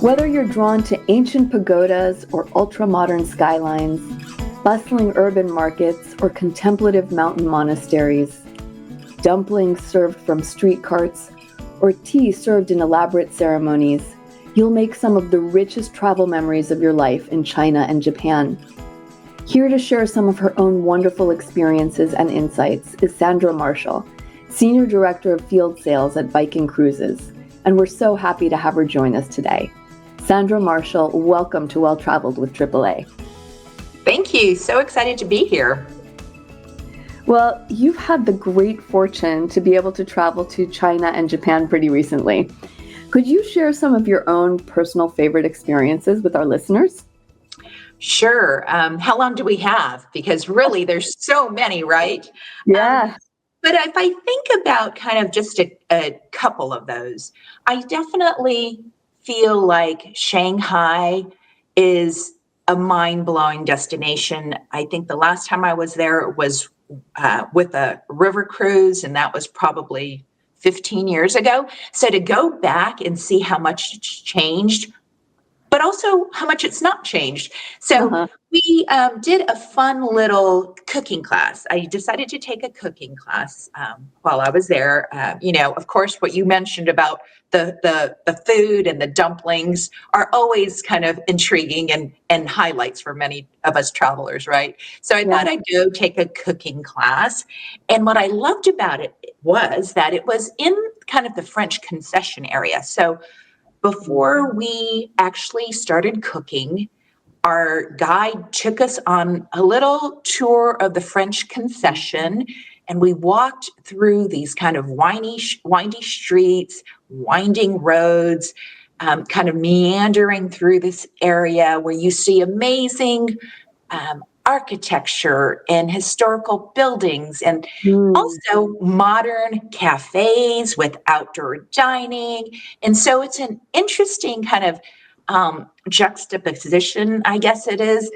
Whether you're drawn to ancient pagodas or ultra-modern skylines, bustling urban markets or contemplative mountain monasteries, dumplings served from street carts, or tea served in elaborate ceremonies, you'll make some of the richest travel memories of your life in China and Japan. Here to share some of her own wonderful experiences and insights is Sandra Marshall, Senior Director of Field Sales at Viking Cruises, and we're so happy to have her join us today. Sandra Marshall, welcome to Well Traveled with AAA. Thank you. So excited to be here. Well, you've had the great fortune to be able to travel to China and Japan pretty recently. Could you share some of your own personal favorite experiences with our listeners? Sure. How long do we have? Because really, there's so many, right? Yeah. But if I think about kind of just a couple of those, I definitely feel like Shanghai is a mind-blowing destination. I think the last time I was there was with a river cruise, and that was probably 15 years ago. So to go back and see how much it's changed, but also how much it's not changed. So we did a fun little cooking class. I decided to take a cooking class while I was there. Of course, what you mentioned about the food and the dumplings are always kind of intriguing and highlights for many of us travelers, right? So I thought I'd go take a cooking class. And what I loved about it was that it was in kind of the French concession area. So before we actually started cooking, our guide took us on a little tour of the French concession, and we walked through these kind of windy streets, winding roads, kind of meandering through this area where you see amazing architecture and historical buildings, and also modern cafes with outdoor dining. And so it's an interesting kind of juxtaposition, I guess it is,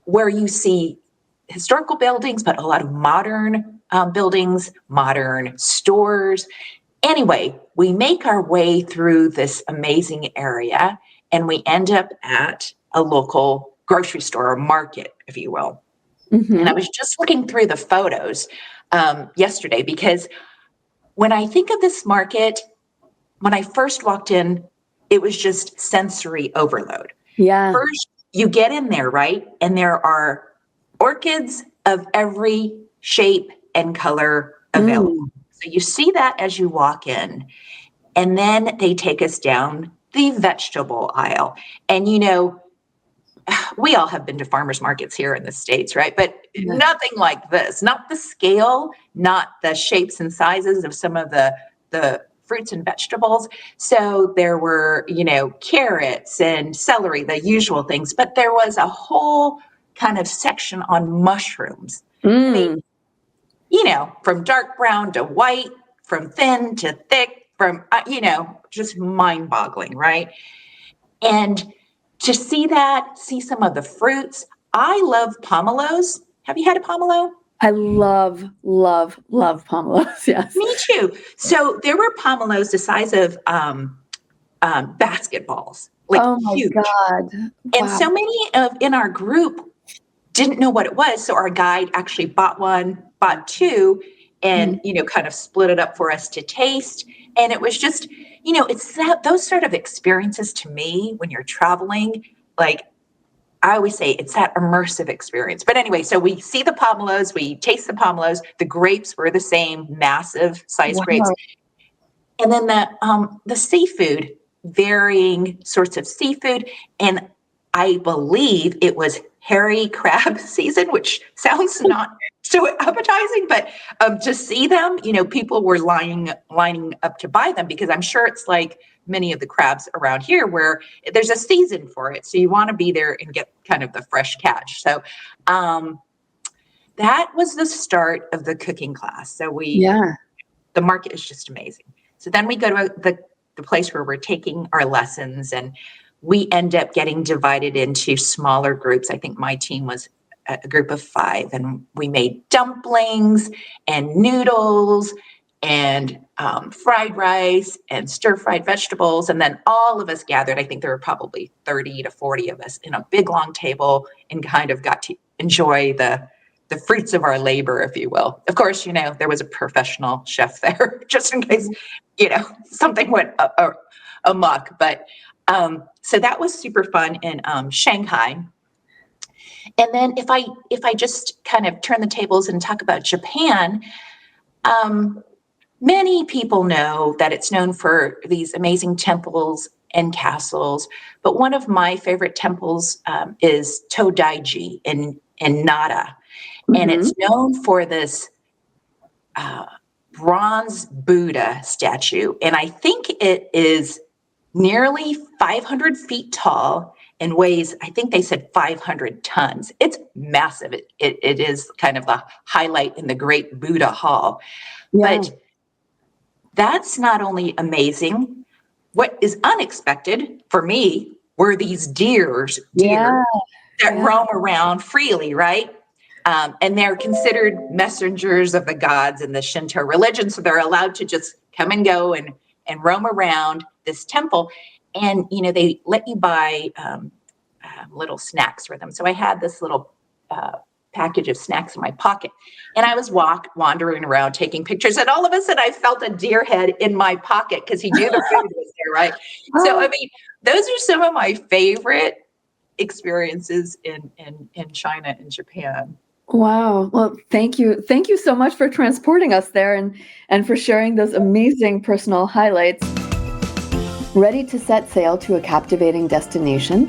where you see historical buildings, but a lot of modern buildings, modern stores. Anyway, we make our way through this amazing area, and we end up at a local grocery store or market, if you will. And I was just looking through the photos yesterday, because when I think of this market, when I first walked in, it was just sensory overload. Yeah. First, you get in there, right? And there are orchids of every shape and color available. So you see that as you walk in. And then they take us down the vegetable aisle. And, we all have been to farmers markets here in the States, right? But nothing like this, not the scale, not the shapes and sizes of some of the fruits and vegetables. So there were, carrots and celery, the usual things, but there was a whole kind of section on mushrooms. I mean, from dark brown to white, from thin to thick, from, just mind-boggling, right? And to see some of the fruits. I love pomelos. Have you had a pomelo? I love pomelos. Yes. Me too. So there were pomelos the size of basketballs. Like, oh my huge. God. Wow. And so many in our group didn't know what it was. So our guide actually bought two, and, kind of split it up for us to taste. And it was just, it's those sort of experiences to me when you're traveling, like I always say it's that immersive experience. But anyway, so we see the pomelos, we taste the pomelos, the grapes were the same, massive size grapes. And then the seafood, varying sorts of seafood. And I believe it was hairy crab season, which sounds not so appetizing, but to see them, people were lining up to buy them, because I'm sure it's like many of the crabs around here where there's a season for it. So you want to be there and get kind of the fresh catch. So that was the start of the cooking class. So the market is just amazing. So then we go to the place where we're taking our lessons, and we end up getting divided into smaller groups. I think my team was a group of 5, and we made dumplings and noodles and fried rice and stir-fried vegetables. And then all of us gathered. I think there were probably 30 to 40 of us in a big long table and kind of got to enjoy the fruits of our labor, if you will. Of course, there was a professional chef there just in case, something went amok. But so that was super fun in Shanghai. And then if I just kind of turn the tables and talk about Japan, many people know that it's known for these amazing temples and castles, but one of my favorite temples is Todaiji in Nara, and it's known for this bronze Buddha statue, and I think it is nearly 500 feet tall and weighs, I think they said 500 tons. It's massive. It is kind of the highlight in the Great Buddha Hall. Yeah. But that's not only amazing. What is unexpected for me were these deer that roam around freely, right? And they're considered messengers of the gods in the Shinto religion. So they're allowed to just come and go and roam around this temple. And, they let you buy little snacks for them. So I had this little package of snacks in my pocket. And I was wandering around taking pictures. And all of a sudden I felt a deer head in my pocket because he knew the food was there, right? So, I mean, those are some of my favorite experiences in China and Japan. Wow. Well, thank you. Thank you so much for transporting us there and for sharing those amazing personal highlights. Ready to set sail to a captivating destination?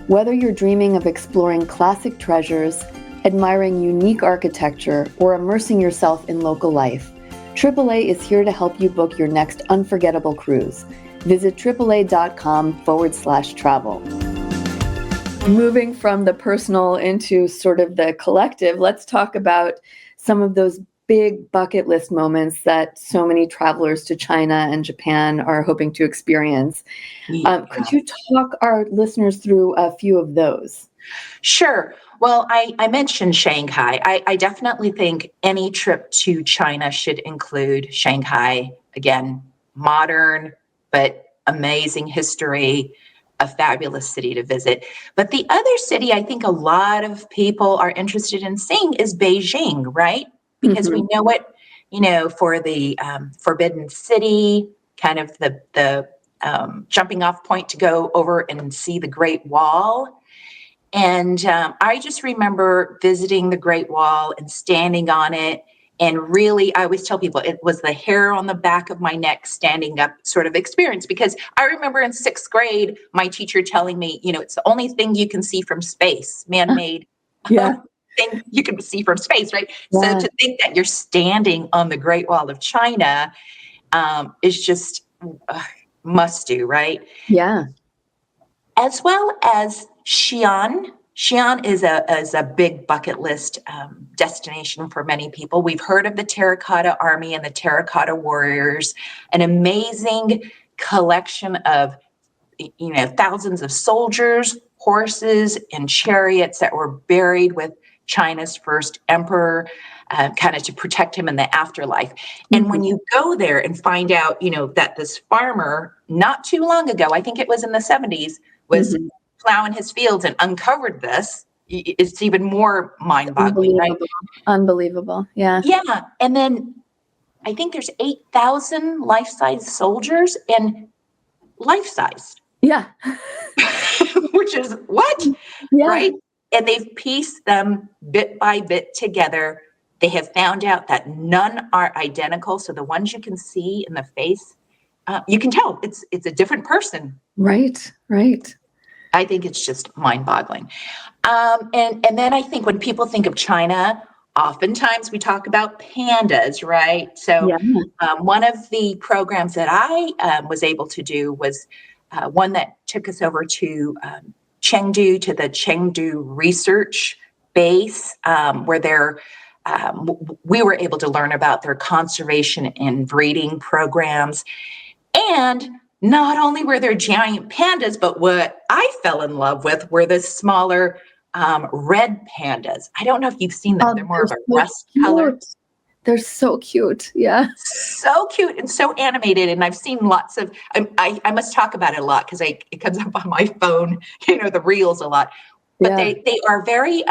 Whether you're dreaming of exploring classic treasures, admiring unique architecture, or immersing yourself in local life, AAA is here to help you book your next unforgettable cruise. Visit AAA.com/travel. Moving from the personal into sort of the collective, let's talk about some of those big bucket list moments that so many travelers to China and Japan are hoping to experience. Could you talk our listeners through a few of those? Sure. Well, I mentioned Shanghai. I definitely think any trip to China should include Shanghai. Again, modern, but amazing history, a fabulous city to visit. But the other city I think a lot of people are interested in seeing is Beijing, right? Because we know it, for the Forbidden City, kind of the jumping off point to go over and see the Great Wall. And I just remember visiting the Great Wall and standing on it. And really, I always tell people it was the hair on the back of my neck standing up sort of experience. Because I remember in 6th grade, my teacher telling me, it's the only thing you can see from space, man-made thing you can see from space, right? Yeah. So to think that you're standing on the Great Wall of China is just must do, right? Yeah. As well as Xi'an. Xi'an is a big bucket list destination for many people. We've heard of the Terracotta Army and the Terracotta Warriors, an amazing collection of, thousands of soldiers, horses, and chariots that were buried with China's first emperor, kind of to protect him in the afterlife. And when you go there and find out, that this farmer, not too long ago, I think it was in the 70s, was plowing his fields and uncovered this, it's even more mind-boggling, right? Unbelievable. Yeah. Yeah. And then I think there's 8,000 life-size soldiers and life-size. Yeah. Which is what? Yeah. Right? And they've pieced them bit by bit together. They have found out that none are identical. So the ones you can see in the face, you can tell it's a different person. Right. I think it's just mind-boggling. And then I think when people think of China, oftentimes we talk about pandas, right? So one of the programs that I was able to do was one that took us over to Chengdu, to the Chengdu Research Base, where we were able to learn about their conservation and breeding programs. And not only were there giant pandas, but what I fell in love with were the smaller red pandas. I don't know if you've seen them. They're more of a rust color. They're so cute. Yeah. So cute and so animated. And I've seen lots of, I must talk about it a lot because it comes up on my phone, the reels a lot. But Yeah. they are very,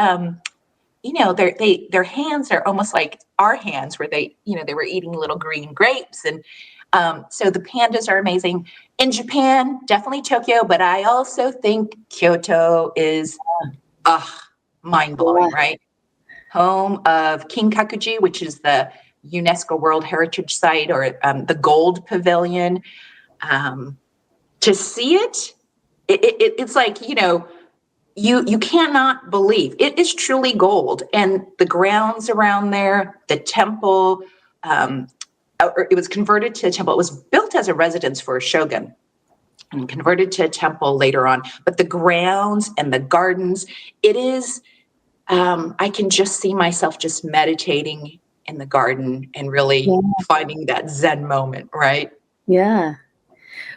their hands are almost like our hands where they were eating little green grapes. And so the pandas are amazing. In Japan, definitely Tokyo, but I also think Kyoto is mind blowing, Yeah. right? Home of Kinkakuji, which is the UNESCO World Heritage Site, or the Gold Pavilion. To see it's like, you cannot believe it is truly gold. And the grounds around there, the temple, it was converted to a temple. It was built as a residence for a shogun and converted to a temple later on. But the grounds and the gardens, it is, I can just see myself just meditating in the garden and really Yeah. finding that Zen moment, right? Yeah.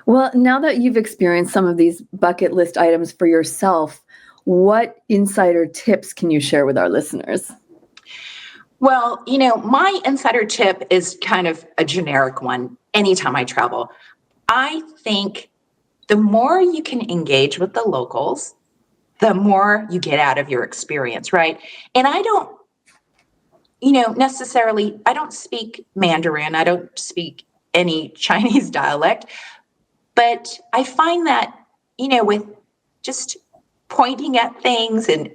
Well, now that you've experienced some of these bucket list items for yourself, what insider tips can you share with our listeners? Well, my insider tip is kind of a generic one anytime I travel. I think the more you can engage with the locals, the more you get out of your experience, right? And I don't, necessarily, I don't speak Mandarin, I don't speak any Chinese dialect, but I find that, with just pointing at things and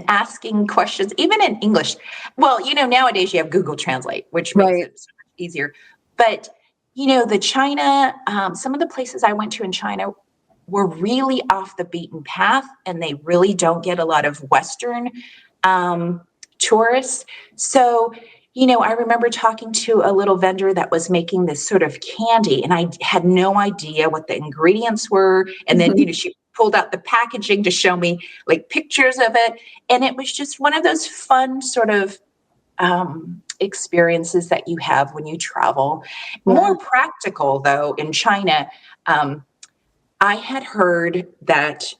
asking questions, even in English. Well, nowadays you have Google Translate, which makes Right. it so much easier. But, the China, some of the places I went to in China were really off the beaten path, and they really don't get a lot of Western um, tourists. So, I remember talking to a little vendor that was making this sort of candy, and I had no idea what the ingredients were. And then, Mhm. she pulled out the packaging to show me like pictures of it. And it was just one of those fun sort of experiences that you have when you travel. Yeah. More practical, though, in China. I had heard that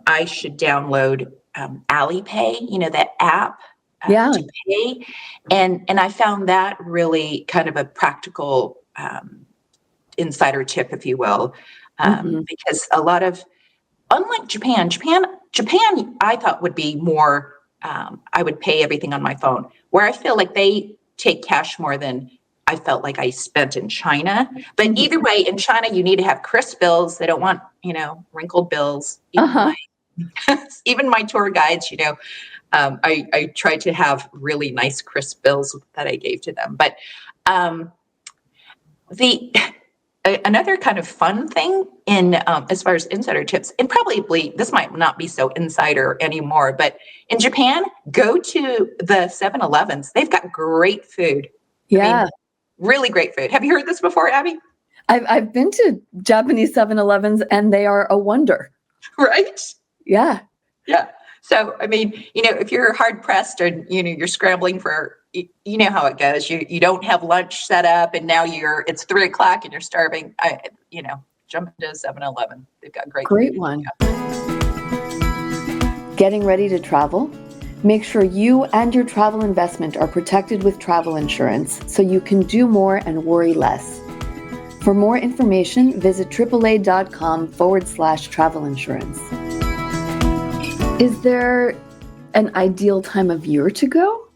I should download Alipay, that app Yeah. to pay, and I found that really kind of a practical insider tip, if you will, Mhm. because a lot of, unlike Japan, I thought would be more. I would pay everything on my phone, where I feel like they take cash more than I felt like I spent in China. But Mhm. either way, in China, you need to have crisp bills. They don't want, wrinkled bills. Even Uh-huh. my even my tour guides, I tried to have really nice crisp bills that I gave to them. But um, the another kind of fun thing in as far as insider tips, and probably this might not be so insider anymore, but in Japan, go to the 7-Elevens. They've got great food. I Yeah. mean, really great food. Have you heard this before, Abby? I've been to Japanese 7-Elevens and they are a wonder. Right? Yeah. Yeah. So, I mean, if you're hard pressed or, you're scrambling for, you know how it goes. You don't have lunch set up and now it's 3 o'clock and you're starving. Jump into 7-Eleven. They've got great food. Great one. Getting ready to travel? Make sure you and your travel investment are protected with travel insurance so you can do more and worry less. For more information, visit AAA.com/travel insurance. Is there an ideal time of year to go?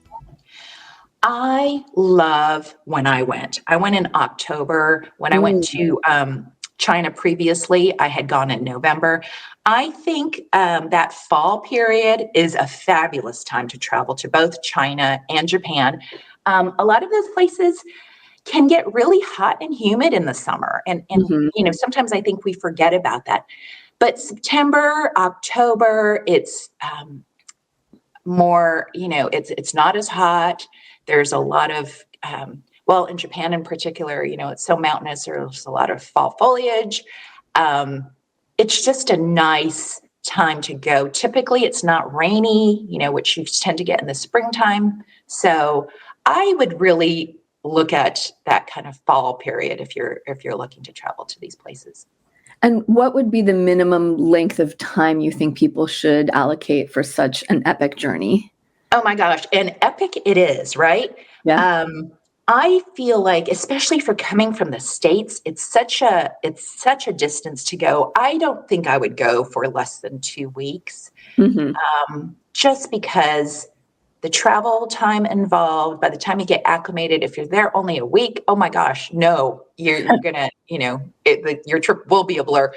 I love when I went. I went in October. When I went Mm. to China previously, I had gone in November. I think that fall period is a fabulous time to travel to both China and Japan. A lot of those places can get really hot and humid in the summer. And Mhm. sometimes I think we forget about that. But September, October, it's more, it's not as hot. There's a lot of, well, in Japan in particular, it's so mountainous. There's a lot of fall foliage. Um, it's just a nice time to go. Typically, it's not rainy, which you tend to get in the springtime. So I would really look at that kind of fall period if you're looking to travel to these places. And what would be the minimum length of time you think people should allocate for such an epic journey? Oh my gosh, and epic it is, right? Yeah. Um, I feel like, especially for coming from the States, it's such a distance to go. I don't think I would go for less than 2 weeks, Hmm. just because the travel time involved, by the time you get acclimated, if you're there only a week, oh my gosh, no, you're gonna, your trip will be a blur.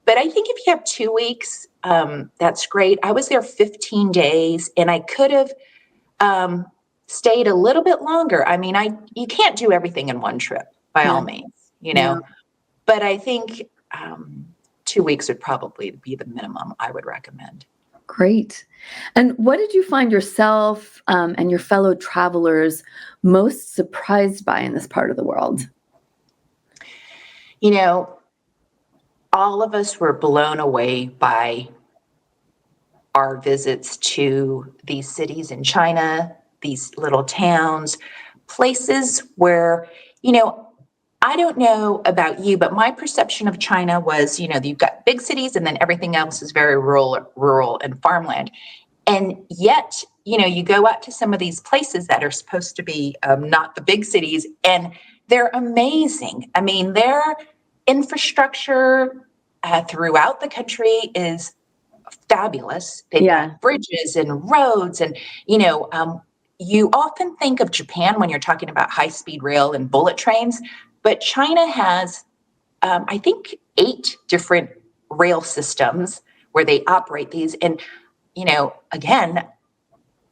But I think if you have 2 weeks, that's great. I was there 15 days, and I could have um, stayed a little bit longer. I mean, I you can't do everything in one trip by Yeah. all means, Yeah. but I think 2 weeks would probably be the minimum I would recommend. Great. And what did you find yourself and your fellow travelers most surprised by in this part of the world? You know, all of us were blown away by our visits to these cities in China, these little towns, places where, you know, I don't know about you, but my perception of China was, you've got big cities and then everything else is very rural and farmland. And yet, you go out to some of these places that are supposed to be not the big cities, and they're amazing. I mean, their infrastructure throughout the country is fabulous. They've Yeah. got bridges and roads, and you often think of Japan when you're talking about high-speed rail and bullet trains, but China has, I think, 8 different rail systems where they operate these. And again,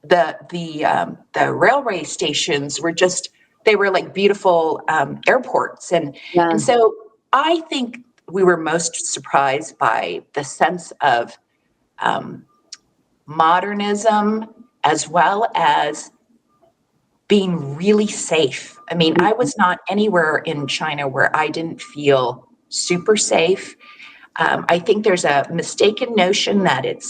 the railway stations were just they were like beautiful airports, and Yeah. so I think we were most surprised by the sense of um, modernism, as well as being really safe. I mean, I was not anywhere in China where I didn't feel super safe. I think there's a mistaken notion that it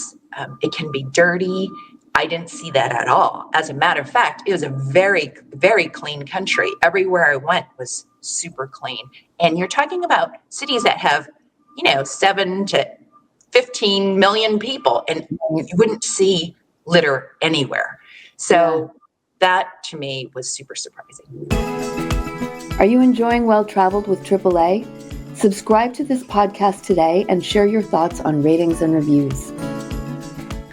can be dirty. I didn't see that at all. As a matter of fact, it was a very, very clean country. Everywhere I went was super clean. And you're talking about cities that have, 7 to 15 million people, and Right. you wouldn't see litter anywhere. Yeah. So that to me was super surprising. Are you enjoying Well Traveled with AAA? Subscribe to this podcast today and share your thoughts on ratings and reviews.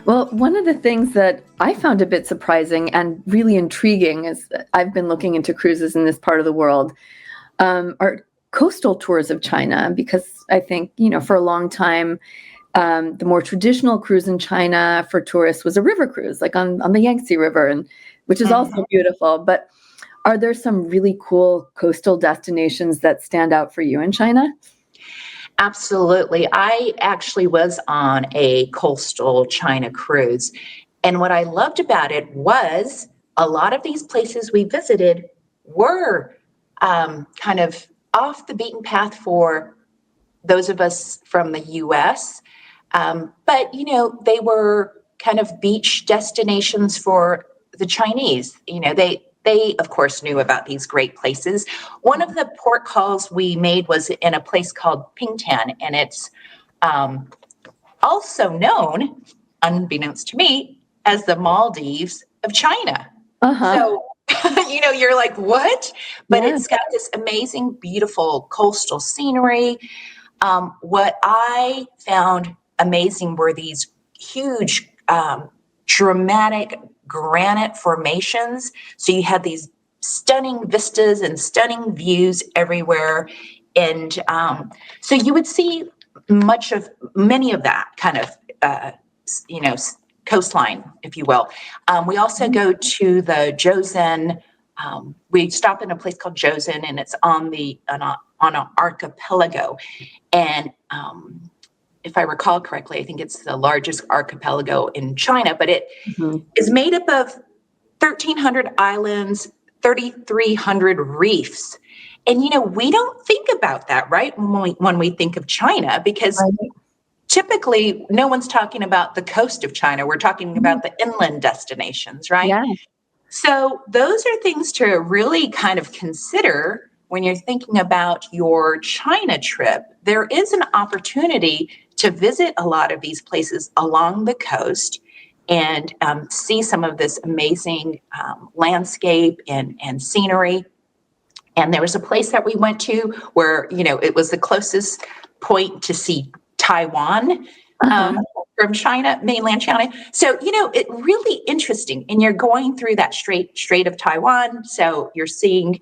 Well, one of the things that I found a bit surprising and really intriguing is that I've been looking into cruises in this part of the world are coastal tours of China, because I think, for a long time, the more traditional cruise in China for tourists was a river cruise, like on the Yangtze River, and which is also beautiful. But are there some really cool coastal destinations that stand out for you in China? Absolutely. I actually was on a coastal China cruise. And what I loved about it was a lot of these places we visited were kind of off the beaten path for those of us from the US. But, they were kind of beach destinations for the Chinese. They of course knew about these great places. One of the port calls we made was in a place called Pingtan, and it's um, also known, unbeknownst to me, as the Maldives of China. Uh-huh. So, you're like, what? But Yeah. it's got this amazing, beautiful coastal scenery. What I found amazing were these huge, dramatic granite formations. So you had these stunning vistas and stunning views everywhere. And so you would see many of that kind of, you know, coastline, if you will. We also go to the Josen. We stop in a place called Josen, and it's on an archipelago. And if I recall correctly, I think it's the largest archipelago in China, but it Mhm. is made up of 1,300 islands, 3,300 reefs. And, we don't think about that, right? When we think of China, because Right. typically no one's talking about the coast of China. We're talking Mhm. about the inland destinations, right? Yeah. So those are things to really kind of consider when you're thinking about your China trip. There is an opportunity to visit a lot of these places along the coast and see some of this amazing landscape and scenery. And there was a place that we went to where, it was the closest point to see Taiwan from China, mainland China. So, it really interesting. And you're going through that Strait of Taiwan. So you're seeing,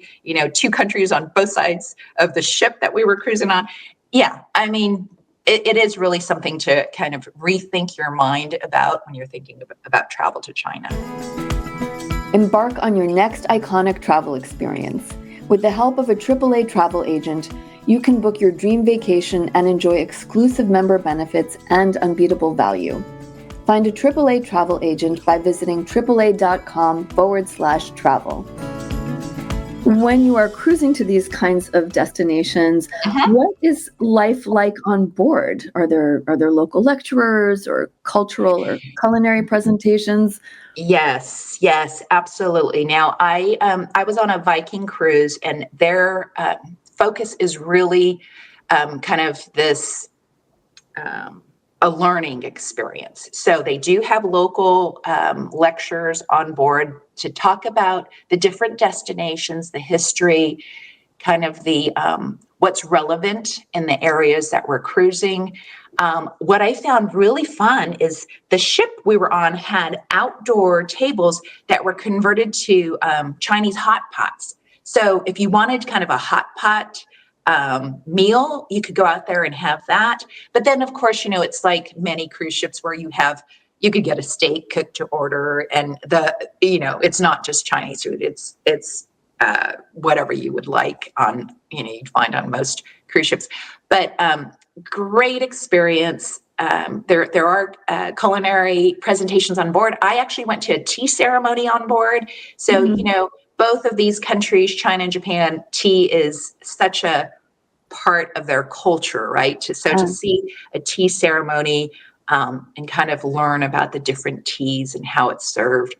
two countries on both sides of the ship that we were cruising on. Yeah, I mean, it is really something to kind of rethink your mind about when you're thinking about travel to China. Embark on your next iconic travel experience. With the help of a AAA travel agent, you can book your dream vacation and enjoy exclusive member benefits and unbeatable value. Find a AAA travel agent by visiting AAA.com/travel. When you are cruising to these kinds of destinations, what is life like on board? Are there local lecturers or cultural or culinary presentations? Yes, absolutely. Now, I was on a Viking cruise, and their focus is really kind of this a learning experience. So they do have local lectures on board to talk about the different destinations, the history, kind of the what's relevant in the areas that we're cruising. What I found really fun is the ship we were on had outdoor tables that were converted to Chinese hot pots. So if you wanted kind of a hot pot meal, you could go out there and have that. But then, of course, it's like many cruise ships where you could get a steak cooked to order, and it's not just Chinese food. It's whatever you would like on, you'd find on most cruise ships. But great experience. There are culinary presentations on board. I actually went to a tea ceremony on board. So, both of these countries, China and Japan, tea is such a part of their culture, right? To see a tea ceremony and kind of learn about the different teas and how it's served,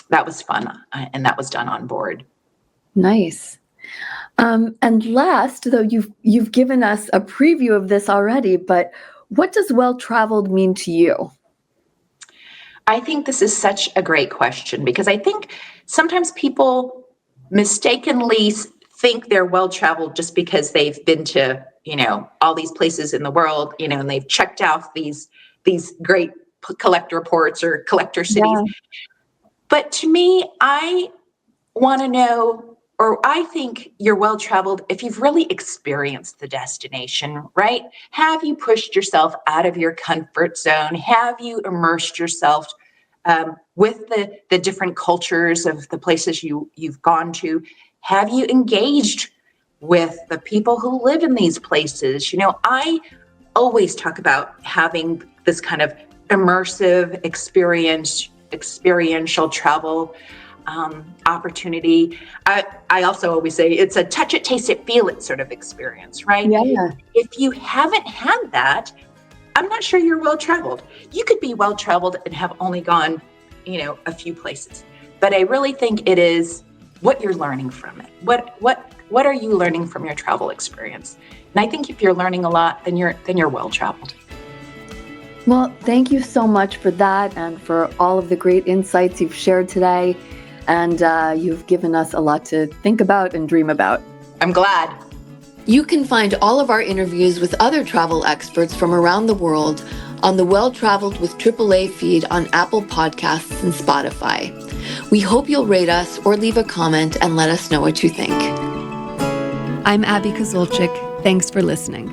that was fun, and that was done on board. Nice. And last, though, you've given us a preview of this already, but what does well-traveled mean to you? I think this is such a great question, because I think sometimes people mistakenly think they're well-traveled just because they've been to, all these places in the world, and they've checked out these great collector ports or collector cities. Yeah. But to me, I want to know, or I think you're well-traveled if you've really experienced the destination, right? Have you pushed yourself out of your comfort zone? Have you immersed yourself with the different cultures of the places you've gone to? Have you engaged with the people who live in these places? I always talk about having this kind of immersive experiential travel opportunity. I also always say it's a touch it, taste it, feel it sort of experience, right? Yeah. If you haven't had that, I'm not sure you're well-traveled. You could be well-traveled and have only gone, a few places. But I really think it is what you're learning from it. What are you learning from your travel experience? And I think if you're learning a lot, then you're well-traveled. Well, thank you so much for that and for all of the great insights you've shared today. And you've given us a lot to think about and dream about. I'm glad. You can find all of our interviews with other travel experts from around the world on the Well Traveled with AAA feed on Apple Podcasts and Spotify. We hope you'll rate us or leave a comment and let us know what you think. I'm Abby Kozolczyk. Thanks for listening.